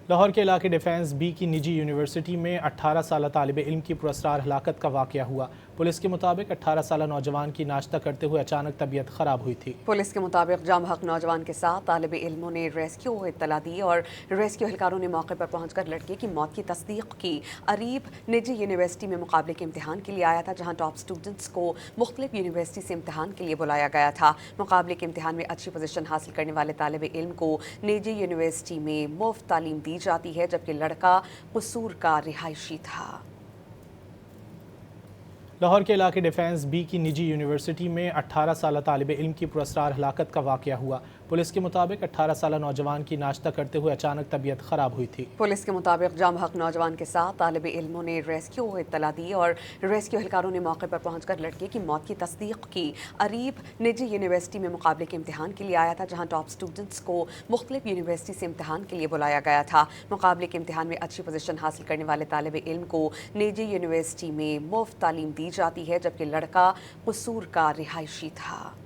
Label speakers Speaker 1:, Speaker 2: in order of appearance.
Speaker 1: لاہور کے علاقے defence be کی نجی یونیورسٹی میں 18 سالہ طالب علم کی پراسرار ہلاکت کا واقعہ ہوا۔ پولیس کے مطابق 18 سالہ نوجوان کی ناشتہ کرتے ہوئے اچانک طبیعت خراب ہوئی تھی۔
Speaker 2: پولیس کے مطابق جام حق نوجوان کے ساتھ طالب علموں نے ریسکیو کو اطلاع دی اور ریسکیو اہلکاروں نے موقع پر پہنچ کر لڑکے کی موت کی تصدیق کی۔ اریب نجی یونیورسٹی میں مقابلے کے امتحان کے لیے آیا تھا، جہاں ٹاپ سٹوڈنٹس کو مختلف یونیورسٹی سے امتحان کے لیے بلایا گیا تھا۔ مقابلے کے امتحان میں اچھی پوزیشن حاصل کرنے والے طالب علم کو نجی یونیورسٹی میں مفت تعلیم دی جاتی ہے، جبکہ لڑکا قصور کا رہائشی تھا۔
Speaker 1: لاہور کے علاقے ڈیفنس بی کی نجی یونیورسٹی میں 18 سالہ طالب علم کی پراسرار ہلاکت کا واقعہ ہوا۔ پولیس کے مطابق 18 سالہ نوجوان کی ناشتہ کرتے ہوئے اچانک طبیعت خراب ہوئی تھی۔
Speaker 2: پولیس کے مطابق جام حق نوجوان کے ساتھ طالب علموں نے ریسکیو کو اطلاع دی اور ریسکیو اہلکاروں نے موقع پر پہنچ کر لڑکے کی موت کی تصدیق کی۔ اریب نجی یونیورسٹی میں مقابلے کے امتحان کے لیے آیا تھا، جہاں ٹاپ سٹوڈنٹس کو مختلف یونیورسٹی سے امتحان کے لیے بلایا گیا تھا۔ مقابلے کے امتحان میں اچھی پوزیشن حاصل کرنے والے طالب علم کو نجی یونیورسٹی میں مفت تعلیم دی جاتی ہے، جبکہ لڑکا قصور کا رہائشی تھا۔